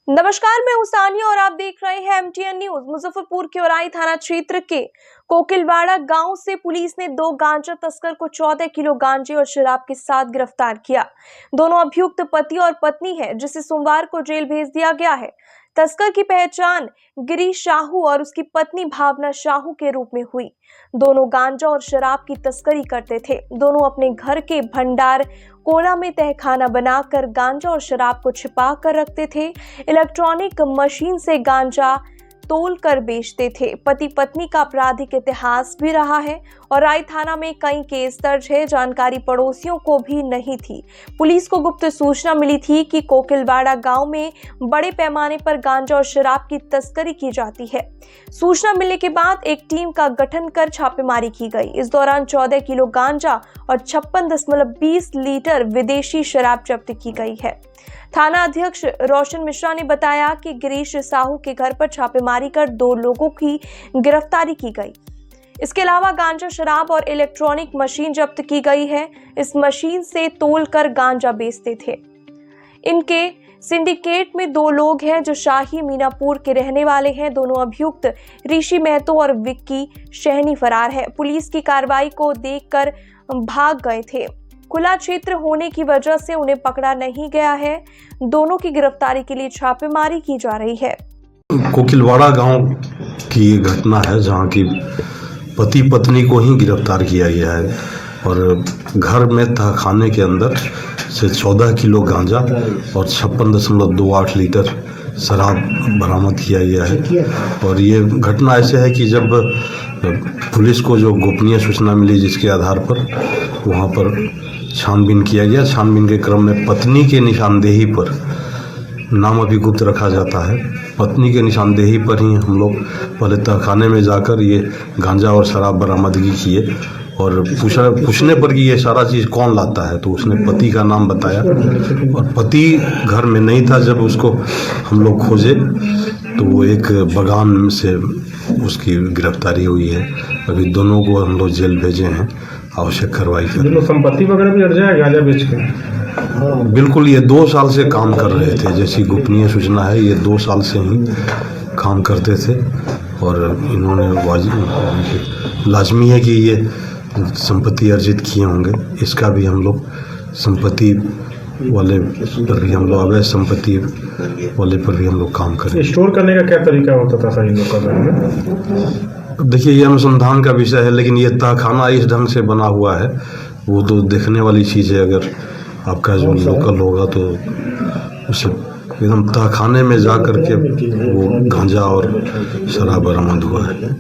नमस्कार, मैं उसानिया और आप देख रहे हैं MTN न्यूज। मुजफ्फरपुर के औराई थाना क्षेत्र के कोकिलवाड़ा गांव से पुलिस ने 2 गांजा तस्कर को 14 किलो गांजे और शराब के साथ गिरफ्तार किया। दोनों अभियुक्त पति और पत्नी है, जिसे सोमवार को जेल भेज दिया गया है। तस्कर की पहचान गिरीश साहू और उसकी पत्नी भावना साहू के रूप में हुई। दोनों गांजा और शराब की तस्करी करते थे। दोनों अपने घर के भंडार कोला में तहखाना बनाकर गांजा और शराब को छिपा कर रखते थे। इलेक्ट्रॉनिक मशीन से गांजा तोल कर बेचते थे। पति पत्नी का आपराधिक इतिहास भी रहा है और राय थाना में कई केस दर्ज है। जानकारी पड़ोसियों को भी नहीं थी। पुलिस को गुप्त सूचना मिली थी कि कोकिलवाड़ा गांव में बड़े पैमाने पर गांजा और शराब की तस्करी की जाती है। सूचना मिलने के बाद एक टीम का गठन कर छापेमारी की गई। इस दौरान 14 किलो गांजा और 56.20 लीटर विदेशी शराब जब्त की गई है। थाना अध्यक्ष रोशन मिश्रा ने बताया कि गिरीश साहू के घर पर छापेमारी कर 2 लोगों की गिरफ्तारी की गई। इसके अलावा गांजा, शराब और इलेक्ट्रॉनिक मशीन जब्त की गई है। इस मशीन से तोलकर गांजा बेचते थे। इनके सिंडिकेट में 2 लोग हैं जो शाही मीनापुर के रहने वाले हैं। दोनों अभियुक्त ऋषि महतो और विक्की शहनी फरार है। पुलिस की कार्रवाई को देखकर भाग गए थे। खुला क्षेत्र होने की वजह से उन्हें पकड़ा नहीं गया है। दोनों की गिरफ्तारी के लिए छापेमारी की जा रही है। कोकिलवाड़ा गांव की ये घटना है जहां की पति पत्नी को ही गिरफ्तार किया गया है और घर में तहखाने के अंदर से 14 किलो गांजा और 56.28 लीटर शराब बरामद किया गया है। और ये घटना ऐसे है कि जब पुलिस को जो गोपनीय सूचना मिली, जिसके आधार पर वहाँ पर छानबीन किया गया। छानबीन के क्रम में पत्नी के निशानदेही पर, नाम अभी गुप्त रखा जाता है, पत्नी के निशानदेही पर ही हम लोग पहले तहखाने में जाकर ये गांजा और शराब बरामदगी किए और पूछने पर कि ये सारा चीज़ कौन लाता है, तो उसने पति का नाम बताया और पति घर में नहीं था। जब उसको हम लोग खोजे तो वो एक बगान से उसकी गिरफ्तारी हुई है। अभी दोनों को हम लोग जेल भेजे हैं, आवश्यक कार्रवाई कर। संपत्ति वगैरह भी अर्जा है गांजा बेच के? बिल्कुल, ये 2 साल से काम कर रहे थे। जैसी गोपनीय सूचना है, ये 2 साल से ही काम करते थे और इन्होंने लाजमी है कि ये संपत्ति अर्जित किए होंगे। इसका भी हम लोग संपत्ति वाले पर भी हम लोग, अवैध संपत्ति वाले पर भी हम लोग काम करें। स्टोर करने का क्या तरीका होता था सही लोग का? देखिए, ये अनुसंधान का विषय है, लेकिन ये तहखाना इस ढंग से बना हुआ है, वो तो देखने वाली चीज़ है। अगर आपका जो लोकल होगा तो उसे एकदम तहखाने में जा कर के वो गांजा और शराब बरामद हुआ है।